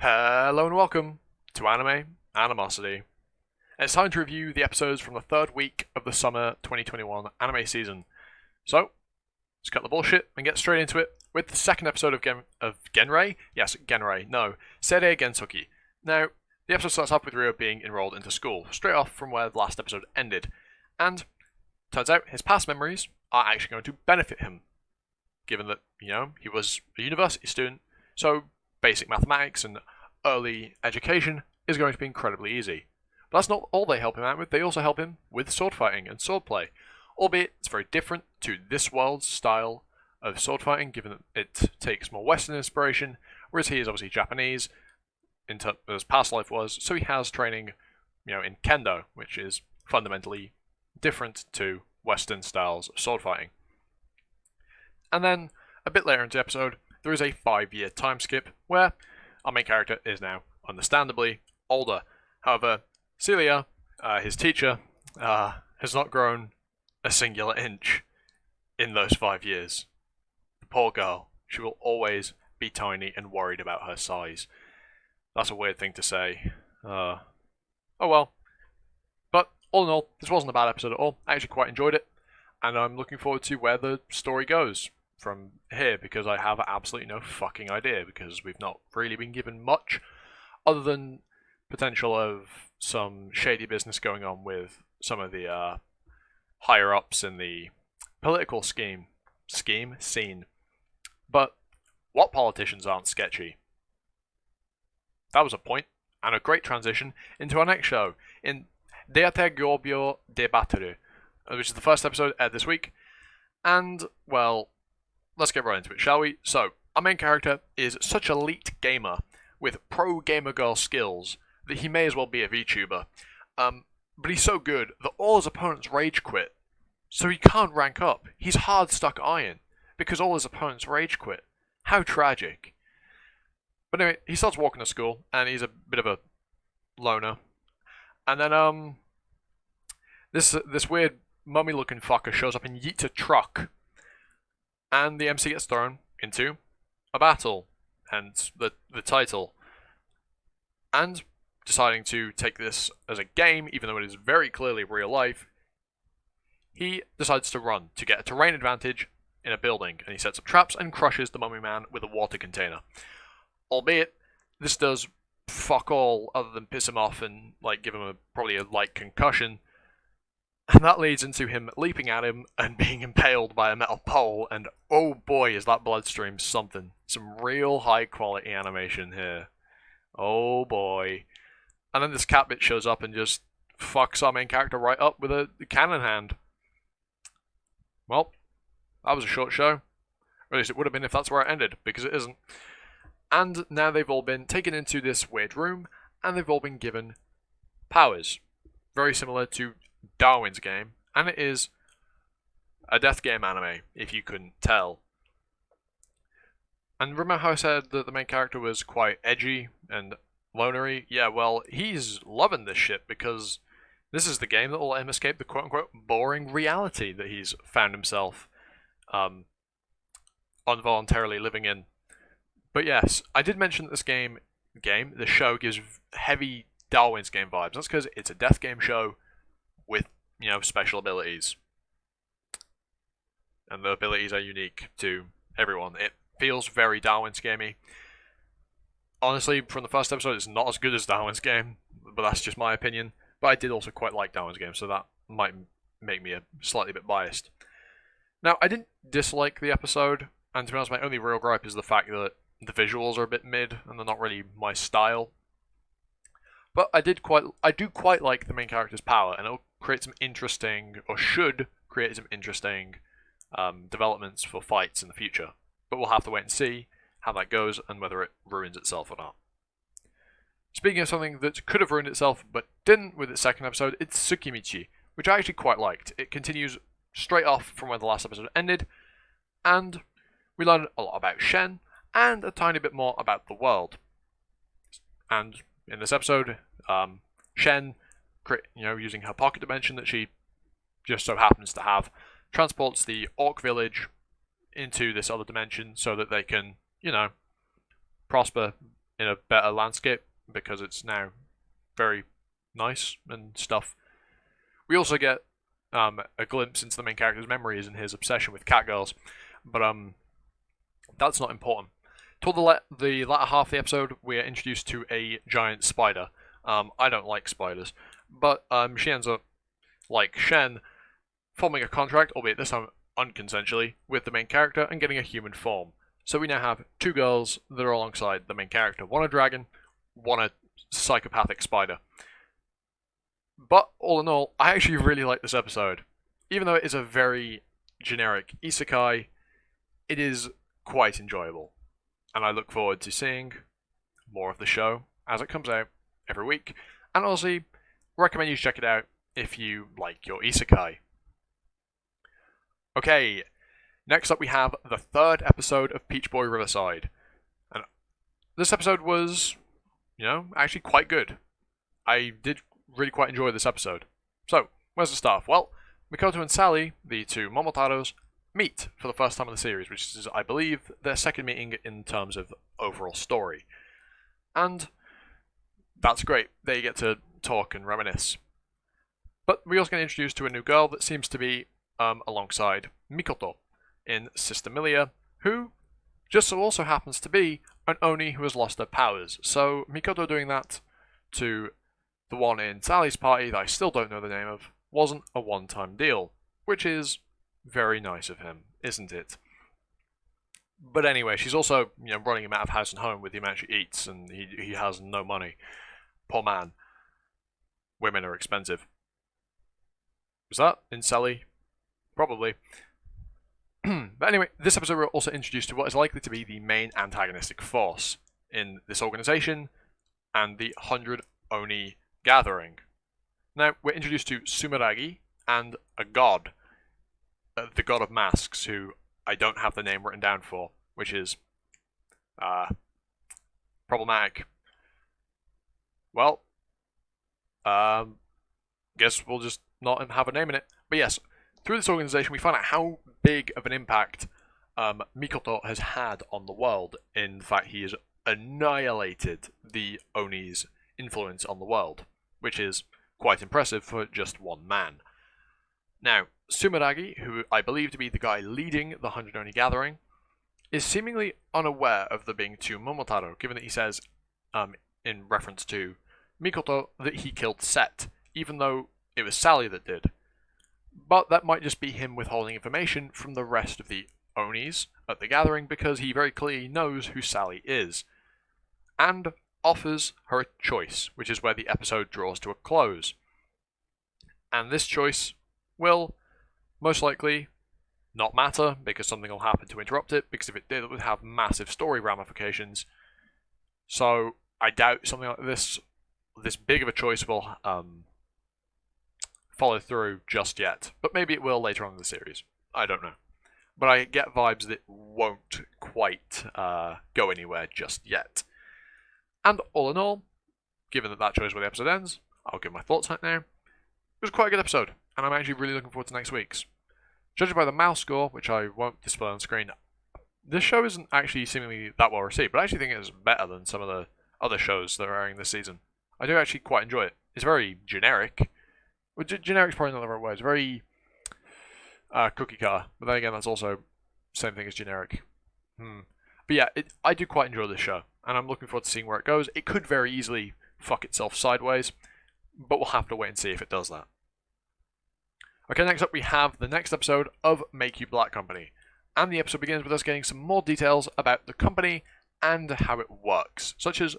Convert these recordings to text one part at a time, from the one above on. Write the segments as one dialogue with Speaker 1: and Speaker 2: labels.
Speaker 1: Hello and welcome to Anime Animosity. It's time to review the episodes from the third week of the summer 2021 anime season. So, let's cut the bullshit and get straight into it with the second episode of Genrei? Yes, Genrei. No, Seirei Gensouki. Now, the episode starts off with Ryo being enrolled into school, straight off from where the last episode ended. And, turns out, his past memories are actually going to benefit him. Given that, he was a university student, so basic mathematics and early education is going to be incredibly easy. But that's not all they help him out with, they also help him with sword fighting and swordplay. Albeit it's very different to this world's style of sword fighting, given that it takes more Western inspiration, whereas he is obviously Japanese, as past life was, so he has training, in Kendo, which is fundamentally different to Western styles of sword fighting. And then, a bit later into the episode, there is a 5-year time skip where our main character is now, understandably, older. However, Celia, his teacher, has not grown a singular inch in those 5 years. The poor girl. She will always be tiny and worried about her size. That's a weird thing to say. Oh well. But, all in all, this wasn't a bad episode at all. I actually quite enjoyed it. And I'm looking forward to where the story goes from here, because I have absolutely no fucking idea, because we've not really been given much other than potential of some shady business going on with some of the higher ups in the political scene. But what politicians aren't sketchy? That was a point, and a great transition into our next show in Deatte Gobyo de Batteru, which is the first episode aired this week. And, well, let's get right into it, shall we? So, our main character is such an elite gamer with pro gamer girl skills that he may as well be a VTuber. But he's so good that all his opponents rage quit, so he can't rank up. He's hard stuck iron because all his opponents rage quit. How tragic. But anyway, he starts walking to school and he's a bit of a loner. And then this weird mummy looking fucker shows up and yeets a truck. And the MC gets thrown into a battle, hence the title. And deciding to take this as a game, even though it is very clearly real life, he decides to run to get a terrain advantage in a building, and he sets up traps and crushes the mummy man with a water container. Albeit, this does fuck all other than piss him off and give him probably a light concussion. And that leads into him leaping at him and being impaled by a metal pole, and oh boy is that bloodstream something. Some real high quality animation here. Oh boy. And then this cat bitch shows up and just fucks our main character right up with a cannon hand. Well, that was a short show. Or at least it would have been if that's where it ended, because it isn't. And now they've all been taken into this weird room, and they've all been given powers. Very similar to Darwin's game, and it is a death game anime, if you couldn't tell. And remember how I said that the main character was quite edgy and lonery? Yeah, well, he's loving this shit because this is the game that will let him escape the quote-unquote boring reality that he's found himself involuntarily living in. But yes, I did mention that this the show gives heavy Darwin's game vibes. That's because it's a death game show with, special abilities. And the abilities are unique to everyone. It feels very Darwin's gamey. Honestly, from the first episode, it's not as good as Darwin's game, but that's just my opinion. But I did also quite like Darwin's game, so that might make me a slightly bit biased. Now, I didn't dislike the episode, and to be honest, my only real gripe is the fact that the visuals are a bit mid, and they're not really my style. But I do quite like the main character's power, and it'll create some interesting, or should create some interesting developments for fights in the future. But we'll have to wait and see how that goes, and whether it ruins itself or not. Speaking of something that could have ruined itself, but didn't with its second episode, it's Tsukimichi, which I actually quite liked. It continues straight off from where the last episode ended, and we learn a lot about Shen, and a tiny bit more about the world. And in this episode, Shen, using her pocket dimension that she just so happens to have, transports the orc village into this other dimension so that they can, prosper in a better landscape because it's now very nice and stuff. We also get a glimpse into the main character's memories and his obsession with catgirls, but that's not important. Toward the latter half of the episode, we are introduced to a giant spider. I don't like spiders, but she ends up, like Shen, forming a contract, albeit this time unconsensually, with the main character and getting a human form. So we now have two girls that are alongside the main character. One a dragon, one a psychopathic spider. But all in all, I actually really like this episode. Even though it is a very generic isekai, it is quite enjoyable. And I look forward to seeing more of the show as it comes out every week. And honestly, recommend you check it out if you like your isekai. Okay, next up we have the third episode of Peach Boy Riverside. And this episode was, actually quite good. I did really quite enjoy this episode. So, where's the start? Well, Mikoto and Sally, the two Momotaros, meet for the first time in the series, which is, I believe, their second meeting in terms of overall story. And that's great. They get to talk and reminisce. But we also get introduced to a new girl that seems to be alongside Mikoto in Sister Milia, who just so also happens to be an Oni who has lost her powers. So Mikoto doing that to the one in Sally's party that I still don't know the name of wasn't a one-time deal, which is very nice of him, isn't it? But anyway, she's also running him out of house and home with the amount she eats, and he has no money. Poor man. Women are expensive. Was that in Sally? Probably. But anyway, this episode we're also introduced to what is likely to be the main antagonistic force in this organization and the 100 Oni gathering. Now, we're introduced to Sumeragi and a god, the god of masks, who I don't have the name written down for, which is problematic. Well, guess we'll just not have a name in it. But yes, through this organization we find out how big of an impact Mikoto has had on the world. In fact, he has annihilated the Oni's influence on the world, which is quite impressive for just one man. Now, Sumeragi, who I believe to be the guy leading the 100 Oni gathering, is seemingly unaware of there being two Momotaro, given that he says, in reference to Mikoto, that he killed Set, even though it was Sally that did. But that might just be him withholding information from the rest of the Onis at the gathering, because he very clearly knows who Sally is, and offers her a choice, which is where the episode draws to a close. And this choice will most likely not matter, because something will happen to interrupt it, because if it did, it would have massive story ramifications. So I doubt something like this big of a choice will follow through just yet. But maybe it will later on in the series. I don't know. But I get vibes that it won't quite go anywhere just yet. And all in all, given that choice where the episode ends, I'll give my thoughts on it now. It was quite a good episode, and I'm actually really looking forward to next week's. Judging by the mouse score, which I won't display on screen, this show isn't actually seemingly that well received, but I actually think it's better than some of the other shows that are airing this season. I do actually quite enjoy it. It's very generic. Well, generic's probably not the right word. It's very cookie cutter, but then again, that's also the same thing as generic. But yeah, I do quite enjoy this show, and I'm looking forward to seeing where it goes. It could very easily fuck itself sideways, but we'll have to wait and see if it does that. Okay, next up we have the next episode of Meikyuu Black Company, and the episode begins with us getting some more details about the company and how it works, such as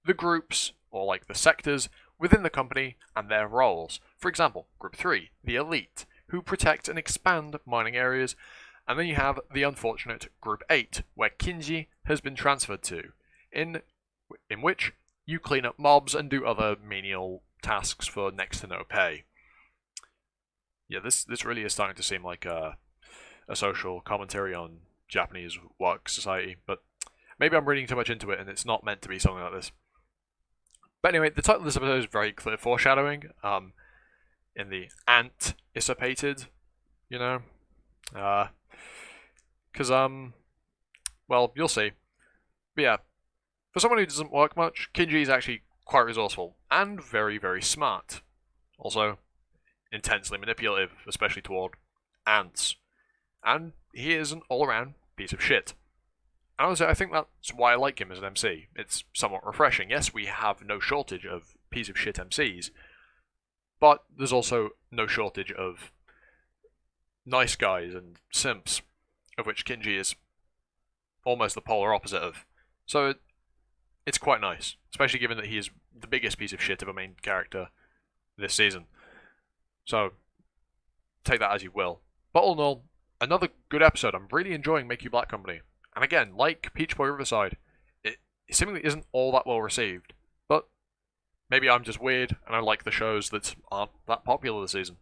Speaker 1: the groups, or like the sectors, within the company and their roles. For example, Group 3, the Elite, who protect and expand mining areas, and then you have the unfortunate Group 8, where Kinji has been transferred to, in which you clean up mobs and do other menial tasks for next to no pay. Yeah, this really is starting to seem like a social commentary on Japanese work society, but maybe I'm reading too much into it and it's not meant to be something like this. But anyway, the title of this episode is very clear foreshadowing, in the anticipated, because, well, you'll see. But yeah, For someone who doesn't work much, Kinji is actually quite resourceful and very, very smart. Also, intensely manipulative, especially toward ants. And he is an all-around piece of shit. And honestly, I think that's why I like him as an MC. It's somewhat refreshing. Yes, we have no shortage of piece of shit MCs, but there's also no shortage of nice guys and simps, of which Kinji is almost the polar opposite of. So it's quite nice, especially given that he is the biggest piece of shit of a main character this season. So take that as you will. But all in all, another good episode. I'm really enjoying Meikyuu Black Company. And again, like Peach Boy Riverside, it seemingly isn't all that well received. But maybe I'm just weird and I like the shows that aren't that popular this season.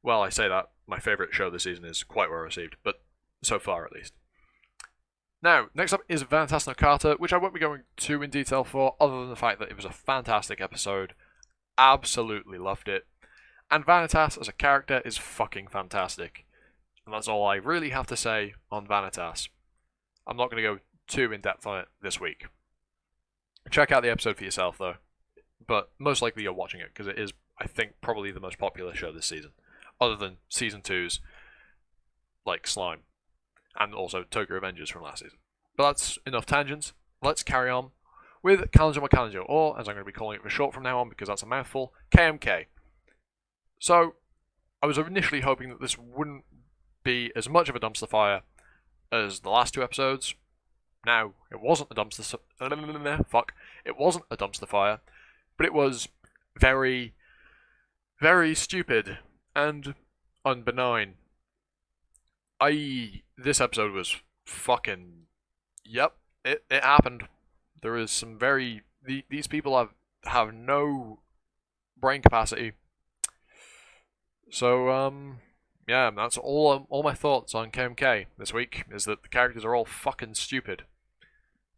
Speaker 1: Well, I say that. My favourite show this season is quite well received, but so far at least. Now, next up is Vanitas no Carte, which I won't be going too in detail for, other than the fact that it was a fantastic episode. Absolutely loved it. And Vanitas as a character is fucking fantastic. And that's all I really have to say on Vanitas. I'm not going to go too in depth on it this week. Check out the episode for yourself though. But most likely you're watching it, because it is, I think, probably the most popular show this season. Other than Season 2's, like, Slime. And also Tokyo Revengers from last season. But that's enough tangents. Let's carry on with Kanojo, or as I'm going to be calling it for short from now on because that's a mouthful, KMK. So, I was initially hoping that this wouldn't be as much of a dumpster fire as the last two episodes. Now, it wasn't a dumpster It wasn't a dumpster fire, but it was very, very stupid and unbenign. This episode was fucking... Yep, it happened. There is some very... These people have no brain capacity. So, yeah, that's all my thoughts on KMK this week, is that the characters are all fucking stupid.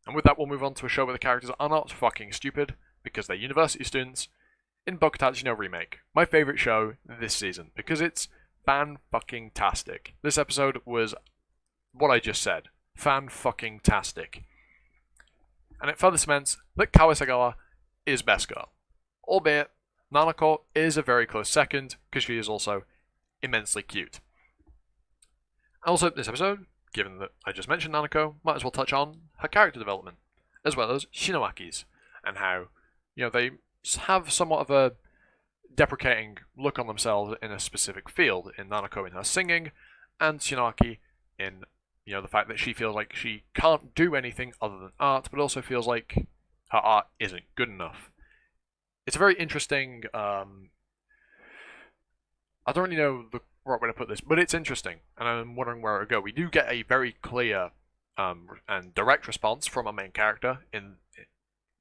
Speaker 1: And with that, we'll move on to a show where the characters are not fucking stupid, because they're university students, in Bokutachi no Remake. My favourite show this season, because it's fan-fucking-tastic. This episode was what I just said. Fan-fucking-tastic. And it further cements that Kawasagawa is best girl. Albeit, Nanako is a very close second, because she is also immensely cute. Also, this episode, given that I just mentioned Nanako, might as well touch on her character development, as well as Shinoaki's, and how, they have somewhat of a deprecating look on themselves in a specific field, in Nanako in her singing, and Shinoaki in, the fact that she feels like she can't do anything other than art, but also feels like her art isn't good enough. It's a very interesting, I don't really know the right way to put this, but it's interesting, and I'm wondering where it would go. We do get a very clear and direct response from our main character in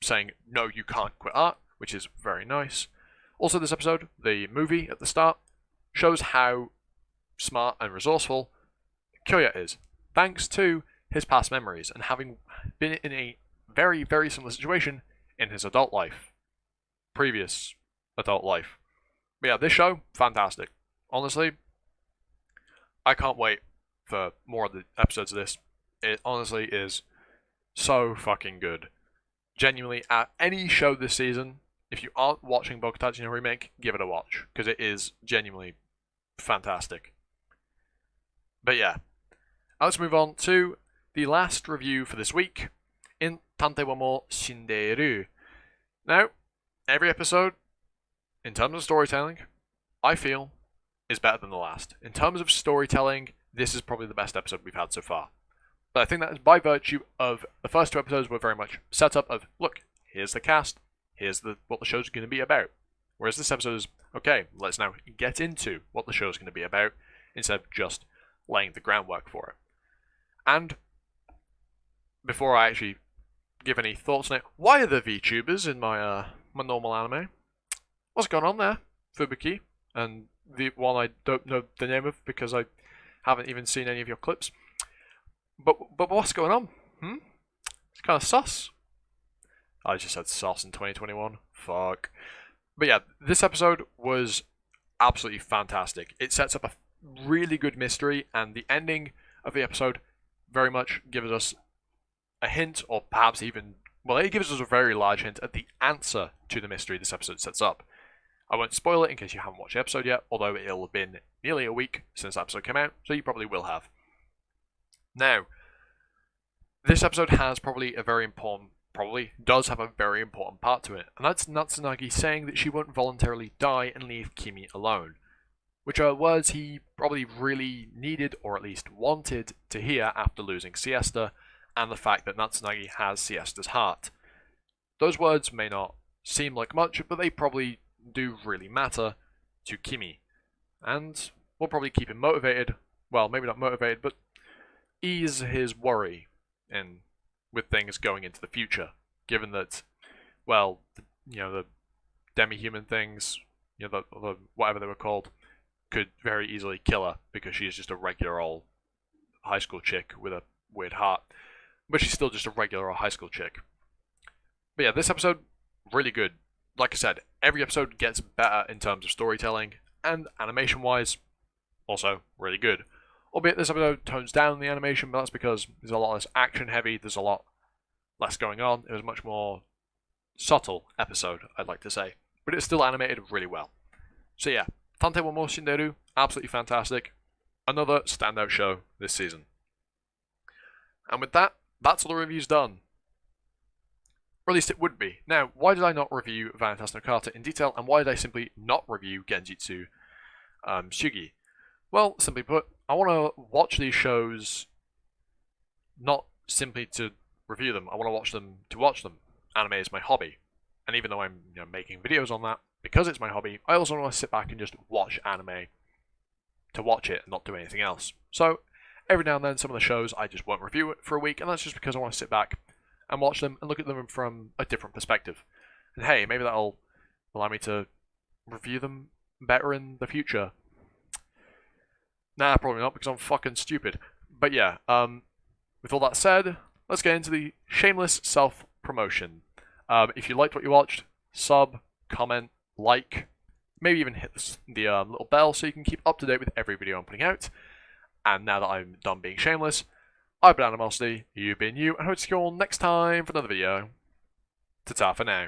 Speaker 1: saying, no, you can't quit art, which is very nice. Also, this episode, the movie at the start, shows how smart and resourceful Kyoya is, thanks to his past memories and having been in a very, very similar situation in his adult life. Previous adult life. But yeah, this show, fantastic. Honestly, I can't wait for more of the episodes of this. It honestly is so fucking good. Genuinely, at any show this season, if you aren't watching Bokutachi no Remake, give it a watch, because it is genuinely fantastic. But yeah, let's move on to the last review for this week in Tantei wa mo Shindeiru. Now, every episode, in terms of storytelling, I feel is better than the last. In terms of storytelling, this is probably the best episode we've had so far. But I think that is by virtue of the first two episodes were very much set up of, look, here's the cast, here's what the show's going to be about. Whereas this episode is, okay, let's now get into what the show's going to be about, instead of just laying the groundwork for it. And before I actually give any thoughts on it, why are there VTubers in my normal anime? What's going on there, Fubuki? And the one I don't know the name of because I haven't even seen any of your clips. But what's going on? It's kind of sus. I just said sus in 2021. Fuck. But yeah, this episode was absolutely fantastic. It sets up a really good mystery, and the ending of the episode very much gives us a hint, or perhaps even Well, it gives us a very large hint at the answer to the mystery this episode sets up. I won't spoil it in case you haven't watched the episode yet, although it'll have been nearly a week since the episode came out, so you probably will have. Now, this episode has does have a very important part to it, and that's Natsunagi saying that she won't voluntarily die and leave Kimi alone, which are words he probably really needed, or at least wanted, to hear after losing Siesta, and the fact that Natsunagi has Siesta's heart. Those words may not seem like much, but they probably do really matter to Kimi, and will probably keep him motivated, well, maybe not motivated, but ease his worry with things going into the future, given that, well, the demi-human things, the whatever they were called, could very easily kill her because she's just a regular old high school chick with a weird heart, but she's still just a regular old high school chick. But yeah, this episode, really good. Like I said, every episode gets better in terms of storytelling, and animation-wise, also really good. Albeit this episode tones down the animation, but that's because there's a lot less action-heavy, there's a lot less going on. It was a much more subtle episode, I'd like to say. But it's still animated really well. So yeah, Tantei wa mo Shindeiru, absolutely fantastic. Another standout show this season. And with that, that's all the reviews done. Or at least it would be. Now, why did I not review Vanitas no Carte in detail, and why did I simply not review Genjitsu Shugi? Well, simply put, I want to watch these shows not simply to review them. I want to watch them to watch them. Anime is my hobby. And even though I'm making videos on that, because it's my hobby, I also want to sit back and just watch anime to watch it and not do anything else. So, every now and then, some of the shows I just won't review it for a week, and that's just because I want to sit back and watch them and look at them from a different perspective. And hey, maybe that'll allow me to review them better in the future. Nah, probably not, because I'm fucking stupid. But yeah, with all that said, let's get into the shameless self-promotion. If you liked what you watched, sub, comment, like, maybe even hit the little bell so you can keep up to date with every video I'm putting out. And now that I'm done being shameless, I've been Animosity, you've been you, and I hope to see you all next time for another video. Ta-ta for now.